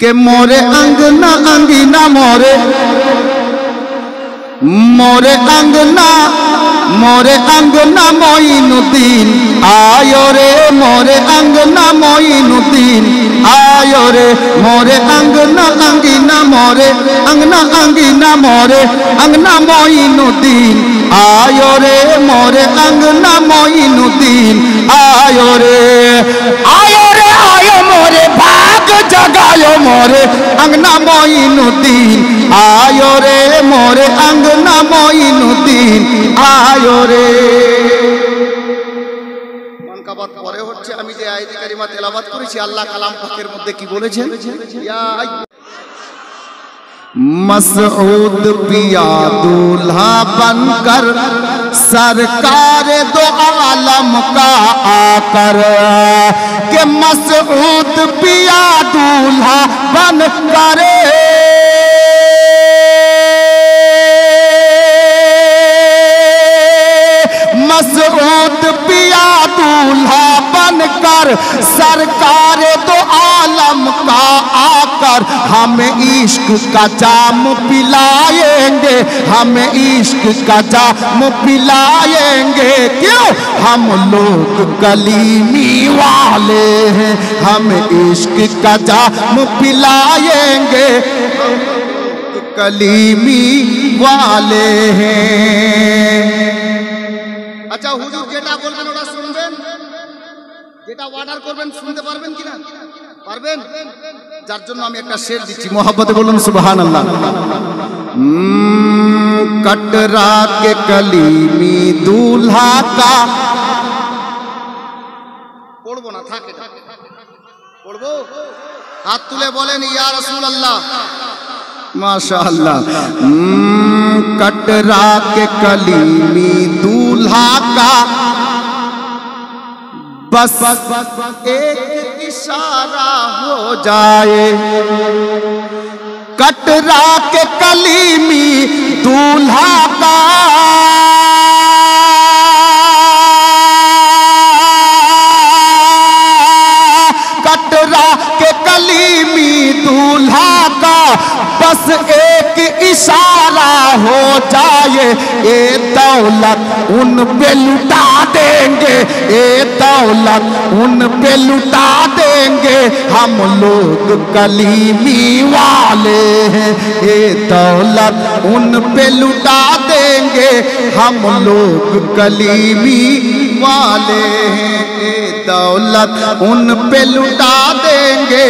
के मोरे अंगना अंगीना मोरे मोरे अंगना मोइनुद्दीन आयो रे मोरे अंगना मोइनुद्दीन आयो रे मोरे अंगना अंगीना मोरे अंगना अंगीना मोरे अंगना मोइनुद्दीन आयो रे मोरे अंगना मोइनुद्दीन आयो रे आयो मोरे भाग जगायो मोरे अंगना मोइनुद्दीन आयो रे मोरे अंगना मोइनुद्दीन आयो रे। मन का बात পরে হচ্ছে আমি যে আয়াত কারিমা তেলাওয়াত করেছি আল্লাহ কালাম পাকের মধ্যে কি বলেছেন ইয়া मसऊद पिया दूल्हा बनकर सरकार दो आलम का आकर के मसऊद पिया दूल्हा बनकर मसऊद पिया दूल्हा बनकर सरकार दो आलम का आकर हमें इश्क का जाम पिलाएंगे हमें इश्क का जाम पिलाएंगे क्यों हम लोग कलीमी वाले हैं हमें इश्क का जाम पिलाएंगे कलीमी वाले हैं। अच्छा हुजूर যেটা বলবেন ওটা শুনবেন যেটা অর্ডার করবেন শুনতে পারবেন কিনা পারবেন যার জন্য আমি একটা শের দিচ্ছি मोहब्बत বলুন সুবহানাল্লাহ। कटरा के कलीमी दूल्हा का পড়বো না থাকে পড়বো হাত তুলে বলেন ইয়া রাসূলুল্লাহ माशाअल्लाह। कटरा के कलीमी दूल्हा का बस एक इशारा हो जाए कटरा के कलीमी दूल्हा का कटरा के कलीमी दूल्हा का बस एक इशारा हो जाए ये दौलत उन पे लुटा देंगे ये दौलत उन पे लुटा देंगे हम लोग कलीमी वाले हैं ये दौलत उन पे लुटा देंगे हम लोग कलीमी वाले हैं ये दौलत उन पे लुटा देंगे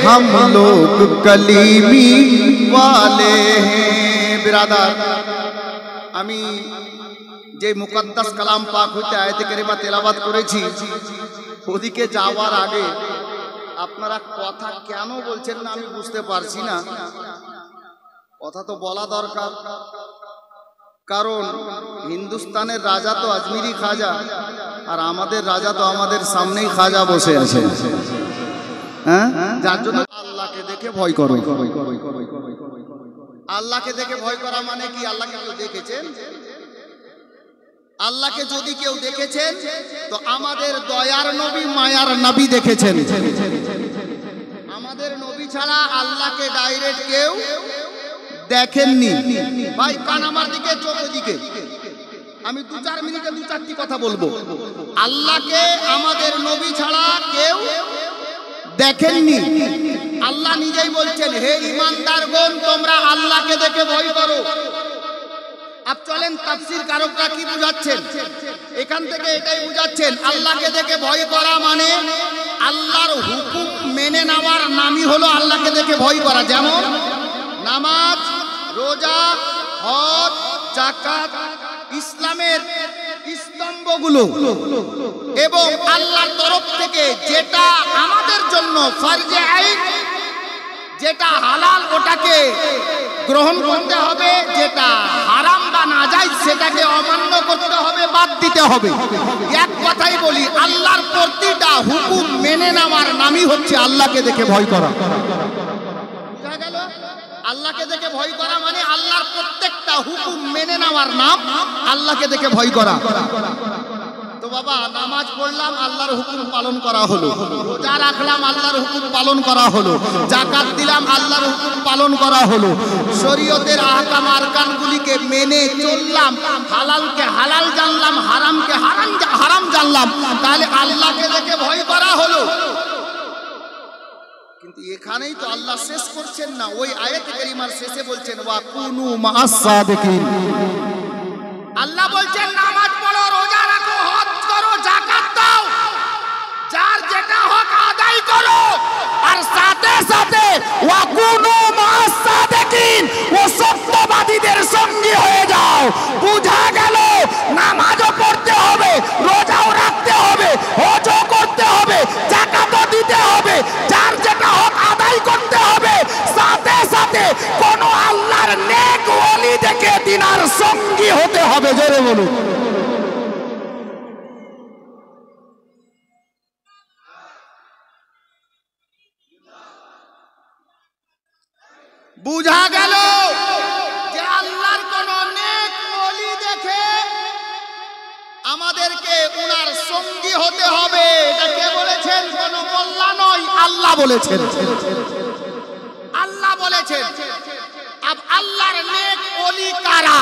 हम लोग कलीमी वाले हैं। बिरादर আমি যে মুকদ্দাস কালাম পাক হইতে আয়াতে কারিমা তেলাওয়াত করেছি ওদিকে যাওয়ার আগে আপনারা কথা কেন বলছেন না আমি বুঝতে পারছি না কথা তো বলা দরকার কারণ হিন্দুস্তানের রাজা তো আজমিরি খাজা আর আমাদের রাজা তো আমাদের সামনেই খাজা বসে আছে হ্যাঁ যার জন্য আল্লাহকে দেখে ভয় করো আল্লাহকে দেখে ভয় করা মানে কি আল্লাহকে কেউ দেখেছেন আল্লাহকে যদি কেউ দেখেছেন তো আমাদের দয়ার নবী মায়ার নবী দেখেছেন আমাদের নবী ছাড়া আল্লাহকে ডাইরেক্ট কেউ দেখেননি ভাই কান আমার দিকে চোখ দিকে আমি 2-4 মিনিটে 2-4টি কথা বলবো আল্লাহকে আমাদের নবী ছাড়া কেউ দেখেননি আল্লাহ নিজেই বলছেন হে ঈমানদারগণ তোমরা আল্লাহকে দেখে ভয় করো। আপ চলেন তাফসীর কারকরা কি বুঝাচ্ছেন এখান থেকে এটাই বুঝাচ্ছেন আল্লাহকে দেখে ভয় করা মানে আল্লাহর হুকুম মেনে নেওয়ার নামই হলো আল্লাহকে দেখে ভয় করা যেমন নামাজ রোজা হজ যাকাত ইসলামের স্তম্ভগুলো এবং আল্লাহর তরফ থেকে যেটা আমাদের জন্য ফরজে আইন যেটা হালাল ওটাকে গ্রহণ করতে হবে যেটা হারাম বা নাজায়েজ সেটাকে অমান্য করতে হবে বাদ দিতে হবে এক কথাই বলি আল্লাহর প্রতিটা হুকুম মেনে নেওয়ার নামই হচ্ছে আল্লাহকে দেখে ভয় করা বুঝা গেল আল্লাহকে দেখে ভয় করা মানে আল্লাহর প্রত্যেকটা হুকুম মেনে নেওয়ার নাম আল্লাহকে দেখে ভয় করা। তো বাবা নামাজ পড়লাম আল্লাহর হুকুম পালন করা হলো, রোজা রাখলাম আল্লাহর হুকুম পালন করা হলো, যাকাত দিলাম আল্লাহর হুকুম পালন করা হলো, শরীয়তের আহকাম আরকানগুলিকে মেনে চললাম, হালালকে হালাল জানলাম, হারামকে হারাম জানলাম, তাহলে আল্লাহকে দেখে ভয় করা হলো। কিন্তু এখানেই তো আল্লাহ শেষ করছেন না, ওই আয়াতে কারিমার শেষে বলছেন ওয়া কুনু মা'আস সাদিকিন। আল্লাহ বলছেন নামাজ পড়ো, রোজা রাখো, হজ করো, যাকাত দাও, যার যেটা হক আদায় করো, আর সাথে সাথে ওয়া কুনু মা'আস সাদিকিন, ও সত্যবাদীদের সঙ্গী হয়ে যাও। বুঝা গেল নামাজও পড়তে হবে, রোজাও রাখতে হবে, হজও করতে হবে, যাকাতও দিতে হবে, যার যেটা হক আদায় করতে হবে, সাথে সাথে কোন আল্লাহর নেক ওলি দেখে তিনার সঙ্গী হতে হবে। জোরে বলুন। বুঝা গেল যে আল্লাহর কোন নেক ওলি দেখে আমাদেরকে উনার সঙ্গী হতে হবে। এটা কে বলেছেন? কোন মোল্লা নয়, আল্লাহ বলেছেন। আল্লাহ বলেছেন। আব আল্লাহর নেক ওলি কারা,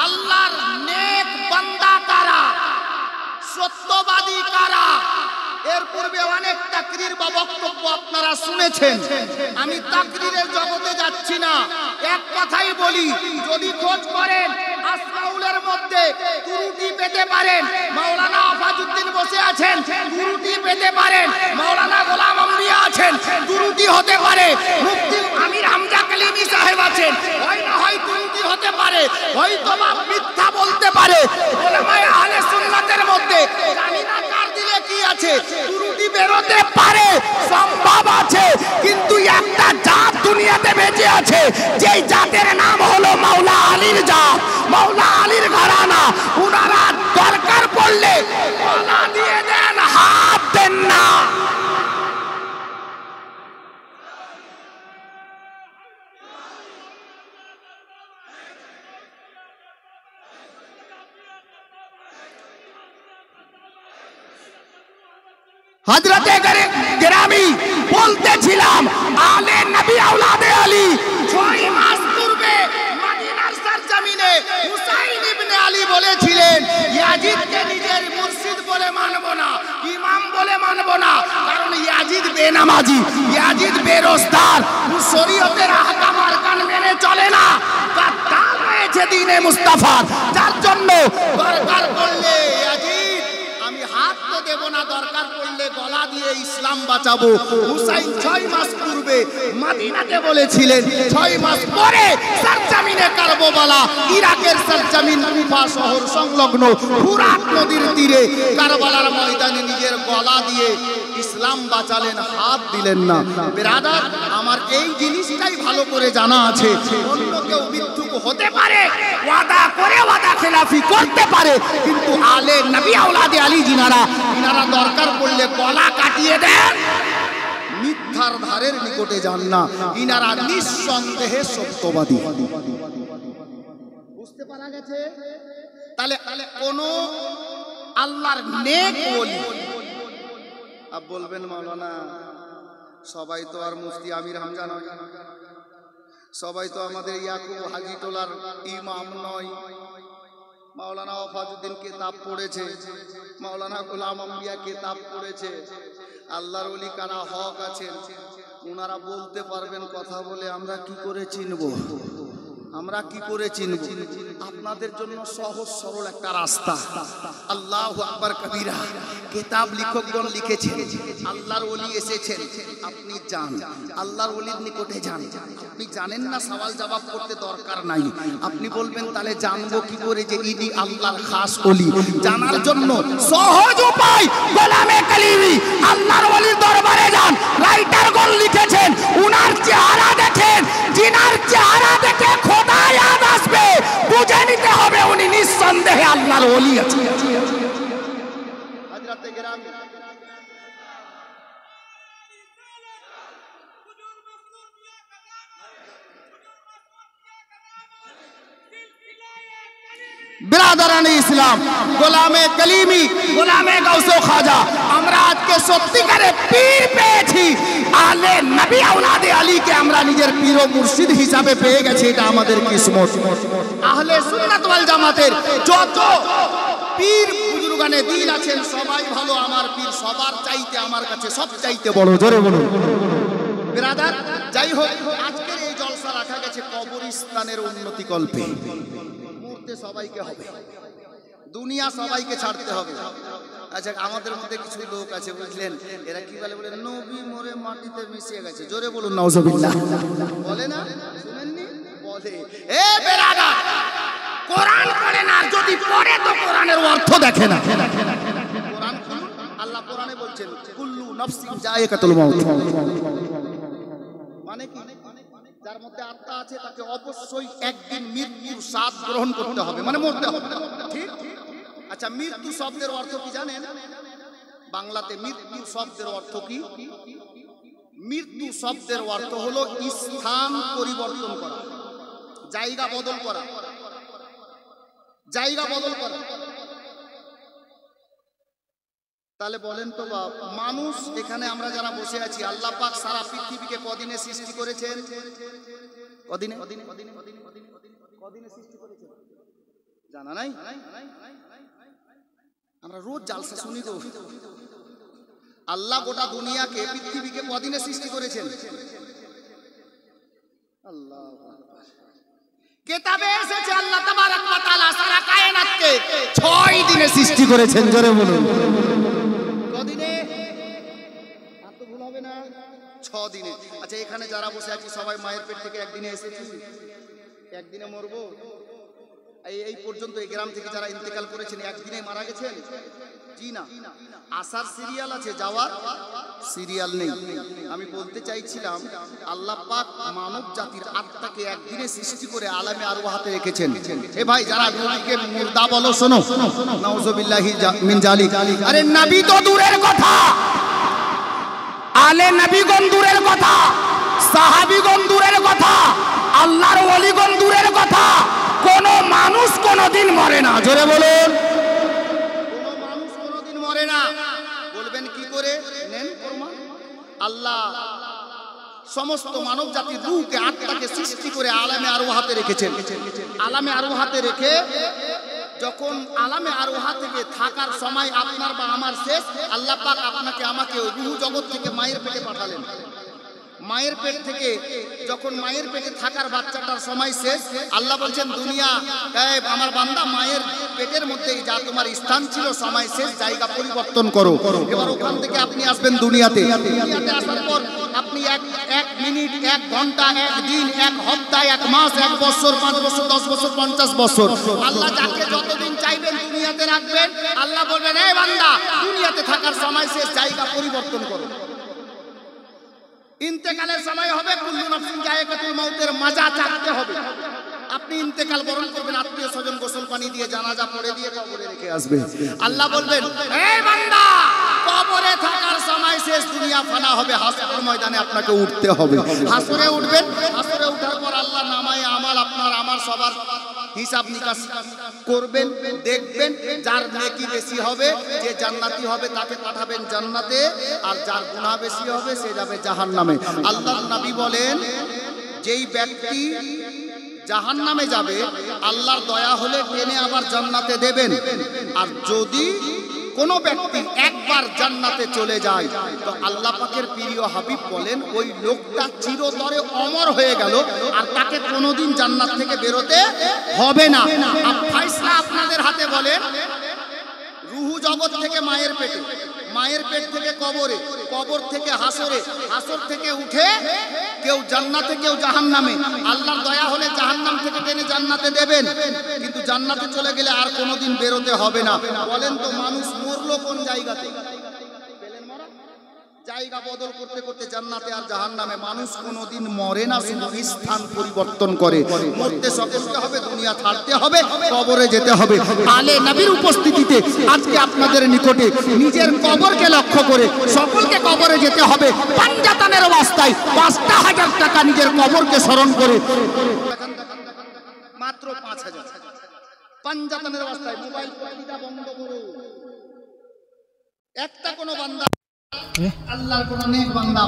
আল্লাহর নেক বান্দা কারা, সত্যবাদী কারা, এর পূর্বে অনেক তাকরীর বা বক্তব্য আপনারা শুনেছেন। আমি তাকরীরের জগতে যাচ্ছি না, এক কথাই বলি, যদি খোঁজ করেন আসমাউলের মধ্যে ত্রুটি পেতে পারেন, মাওলানা আফাজউদ্দিন বসে আছেন, ত্রুটি পেতে পারেন, মাওলানা গোলাম আম্বিয়া আছেন, ত্রুটি হতে পারে, মুফতি আমির হামজা কালিমি সাহেব আছেন, হয় না হয় ত্রুটি হতে পারে, হয়তো বা মিথ্যা বলতে পারে। উলামায়ে আহলে সুন্নাতের মধ্যে জানি না কার দিলে কি আছে, ত্রুটি বেরোতে পারে, সম্ভব আছে, কিন্তু একটা জাত দুনিয়াতে বেঁচে আছে, যেই জাতের নাম হলো মাওলা আলীর জাত, মাওলা আলীর ঘরানা। উনারা দরকার পড়লে গলা দিয়ে দেন, হাত দেন না। হযরতে গেরামি বলতেছিলাম, আলে নবী আওলাদে আলী 6 মাস পূর্বে মদিনার সরজমিনে হুসাইন ইবনে আলী বলেছিলেন, ইয়াজিদকে নিজের মুর্শিদ বলে মানব না, ইমাম বলে মানব না, কারণ ইয়াজিদ বেনামাজি, ইয়াজিদ বেরোজগার, শরীয়তের আহকাম আরকান মেনে চলে না, গাদ্দার রয়েছে দ্বীনে মুস্তাফার, যার জন্য দরকার পড়লে ইয়াজিদ আমি হাত তো দেব না, দরকার পড়লে গলা দিয়ে ইসলাম বাঁচাবো। হুসাইন 6 মাস পূর্বে মদিনাতে বলেছিলেন, 6 মাস পরে সরজমিনে কারবালা, ইরাকের সরজমিন কুফা শহর সংলগ্ন ফুরাত নদীর তীরে কারবালার ময়দানে নিজের গলা দিয়ে ইসলাম বাঁচালেন, হাত দিলেন না। ব্রাদার আমার এই জিনিসটাই ভালো করে জানা আছে, অন্য কেউ মিথ্যুক হতে পারে, ওয়াদা করে ওয়াদা খেলাফি করতে পারে, কিন্তু আলে নবী আওলাদে আলী জিনারা ইনারা দরকার পড়লে গলা কাটিয়ে দেন, মিথ্যার ধারের নিকটে যান না, ইনারা নিঃসন্দেহে সত্যবাদী। বুঝতে পারা গেছে? তাহলে কোন আল্লাহর নেক ওলি, আপ বলবেন মাওলানা সবাই তো আর মুফতি আমির হামজা নয়, সবাই তো আমাদের ইয়াকুব হাজী টোলার ইমাম নয়, মাওলানা আফাজউদ্দিন কিতাব পড়েছে, মাওলানা গোলাম আম্বিয়া কিতাব পড়েছে, আল্লাহর ওলি কারা হক আছেন ওনারা বলতে পারবেন, কথা বলে আমরা কি করে চিনবো, আমরা কি করে চিনব? আপনাদের জন্য সহজ সরল একটা রাস্তা, আল্লাহু আকবার কবীরা, কিতাব লেখকগণ লিখেছেন, আল্লাহর ওলি এসেছেন, আপনি যান আল্লাহর ওলির নিকটে যান, আপনি জানেন না সওয়াল জবাব করতে দরকার নাই, আপনি বলবেন তাহলে জানবো কি করে যে ইনি আল্লাহর খাস ওলি? জানার জন্য সহজ উপায়, গোলামে কালিমি আল্লাহর ওলির দরবারে যান, রাইটারগণ লিখেছেন, উনার চেহারা দেখেন, জিনার চেহারা দেখে খোদা ইয়াদ আসবে, বুঝে নিতে হবে উনি নিঃসন্দেহে আল্লাহর ওলি আছেন। হযরতে গেরামি বিরাদারানে ইসলাম, গোলামে কলিমি, গোলামে গাউসে খাজা, আমরা আজকে সত্যিকারে পীর পেয়েছি। আলে নবী আওলাদে আলীকে আমরা নিজের পীর ও মুর্শিদ হিসাবে পেয়ে গেছি, এটা আমাদের কিসমত। আহলে সুন্নাত ওয়াল জামাতের যত পীর বুজুর্গানে দিন আছেন সবাই ভালো, আমার পীর সবার চাইতে আমার কাছে সব চাইতে বড়। জোরে বলুন বিরাদার। যাই হোক, আজকের এই জলসা রাখা গেছে কবরস্থানের উন্নতি কল্পে। মরতে সবাইকে হবে, দুনিয়া সবাইকে ছাড়তে হবে। আচ্ছা, আমাদের মধ্যে কিছু লোক আছে বুঝলেন, এরা কি বলে, বলে নবী মরে মাটিতে মিশিয়ে গেছে। জোরে বলুন নাউজুবিল্লাহ। বলে না, শুনেননি? বলে। এ বেরাদার, কোরআন পড়ে না, যদি পড়ে তো কোরআনের অর্থ দেখে না। কোরআন খুলুন, আল্লাহ কোরআনে বলছেন কুল্লু নাফসিন যায়কাতুল মাউত। মানে কি? যার মধ্যে আত্মা আছে তাকে অবশ্যই একদিন মৃত্যুর স্বাদ গ্রহণ করতে হবে, মানে মরতে হবে, ঠিক? আচ্ছা, মৃত্যু শব্দের অর্থ কি জানেন? বাংলাতে মৃত্যু শব্দের অর্থ কি? মৃত্যু শব্দের অর্থ হলো স্থান পরিবর্তন করা, জায়গা বদল করা, জায়গা বদল করা। তাহলে বলেন তো বাপ, মানুষ এখানে আমরা যারা বসে আছি, আল্লাহ পাক সারা পৃথিবীকে কদিনে সৃষ্টি করেছেন? কদিনে? কদিনে সৃষ্টি করেছেন জানা নাই? আমরা রোজ জালসা শুনি তো। আল্লাহ গোটা দুনিয়াকে, পৃথিবীকে কদিনে সৃষ্টি করেছেন? আল্লাহ কিতাবে এসেছে আল্লাহ তাবারক ওয়া তাআলা সারা কায়নাতকে 6 দিনে সৃষ্টি করেছেন। জোরে বলুন কদিনে? আর তো ভুল হবে না, 6 দিনে। আচ্ছা, এখানে যারা বসে আছি সবাই মায়ের পেট থেকে একদিনে এসেছি, একদিনে মরবো? এই পর্যন্ত এই গ্রাম থেকে যারা ইন্তেকাল করেছেন একদিনে মারা গেছেন? জি না। আসার সিরিয়াল আছে, যাওয়ার সিরিয়াল নেই। আমি বলতে চাইছিলাম আল্লাহ পাক মানব জাতির আত্মাকে একদিনে সৃষ্টি করে আলামে আরওয়াহাতে রেখেছেন। এ ভাই, যারা নবীকে মুর্দা বলো, শোনো, নাউজুবিল্লাহি মিন জালিক। আরে নবী তো দূরের কথা, আলে নবীগণ দূরের কথা, সাহাবীগণ দূরের কথা, আল্লাহর ওলিগণ দূরের কথা, কোন মানুষ কোনদিন মরে না। জোরে বলুন, কোন মানুষ কোনদিন মরে না। বলবেন কি করে? নেন প্রমাণ। আল্লাহ সমস্ত মানব জাতির রূহকে, আত্মাকে সৃষ্টি করে আলামে আরওয়াহাতে রেখেছেন। আলামে আরওয়াহাতে রেখে যখন আলামে আরওয়াহা থেকে থাকার সময় আপনার বা আমার শেষ, আল্লাহ পাক আপনাকে আমাকে রূহ জগৎ থেকে মায়ের পেটে পাঠালেন। মায়ের পেট থেকে যখন মায়ের পেটে থাকার বাচ্চাটার সময় শেষ, আল্লাহ বলছেন দুনিয়া, আমার বান্দা মায়ের পেটের মধ্যেই যা তোমার স্থান ছিল, সময় শেষ, জায়গা পরিবর্তন করো। এবার ওখান থেকে আপনি আসবেন দুনিয়াতে। দুনিয়াতে আসার পর আপনি এক মিনিট, 1 ঘন্টা, 1 দিন, 1 সপ্তাহ, 1 মাস, 1 বছর, 5 বছর, 10 বছর, 50 বছর, আল্লাহ যাকে যতদিন চাইবেন দুনিয়াতে রাখবেন। আল্লাহ বলবেন, এই বান্দা, দুনিয়াতে থাকার সময় শেষ, জায়গা পরিবর্তন করো। ইন্তেকালের সময় হবে কুল্লু নাফসিন যায়কাতুল মাউতের মাজা চাকতে হবে। আপনি ইন্তেকাল বরণ করবেন, আত্মীয় স্বজন গোসল পানি দিয়ে, জানাজা পড়ে দিয়ে কবরে রেখে আসবে। আল্লাহ বলবেন, এই বান্দা, কবরে থাকার সময় শেষ, দুনিয়া ফানা হবে, হাসরের ময়দানে আপনাকে উঠতে হবে। হাসরে উঠবেন, হাসরে ওঠার পর আল্লাহ নামায়ে আমাল আপনার আমার সবার হিসাব নিকাশ করবেন, দেখবেন। যার নেকি বেশি হবে, যে জান্নাতি হবে, তাকে পাঠাবেন জান্নাতে, আর যার গুনাহ বেশি হবে সে যাবে জাহান্নামে। আল্লাহর নবী বলেন, যেই ব্যক্তি জাহান্নামে যাবে, আল্লাহর দয়া হলে টেনে আবার জান্নাতে দেবেন। আর যদি কোনো ব্যক্তি একবার জান্নাতে চলে যায়, তো আল্লাহ পাকের প্রিয় হাবিব বলেন ওই লোকটা চিরতরে অমর হয়ে গেল, আর তাকে কোনোদিন জান্নাত থেকে বেরোতে হবে না। আর ফয়সালা আপনাদের হাতে। বলেন, রূহ জগৎ থেকে মায়ের পেটে, মায়ের পেট থেকে কবরে, কবর থেকে হাসরে, হাসর থেকে উঠে কেউ জান্নাতে, কেউ জাহান্নামে। আল্লাহর দয়া হলে জাহান্নাম থেকে টেনে জান্নাতে দেবেন, কিন্তু জান্নাতে চলে গেলে আর কোনোদিন বেরোতে হবে না। বলেন তো, মানুষ মরলো কোন জায়গাতে? জায়গা বদল করতে করতে জান্নাতে আর জাহান্নামে। মানুষ কোনোদিন মরে না, শুধু স্থান পরিবর্তন করে। মরতে সকলকে হবে, দুনিয়া ছাড়তে হবে, কবরে যেতে হবে। আলে নবীর উপস্থিতিতে আজকে আপনাদের নিকটে নিজের কবরকে লক্ষ্য করে সকলকে কবরে যেতে হবে। পাঞ্জাতানের অবস্থায় ৫,০০০ টাকা নিজের কবরকে স্মরণ করে, মাত্র ৫,০০০। পাঞ্জাতানের অবস্থায় মোবাইল কোয়ালিটা বন্ধ করো। একটা কোনো বান্দা আল্লাহর কোনো নেক বান্দা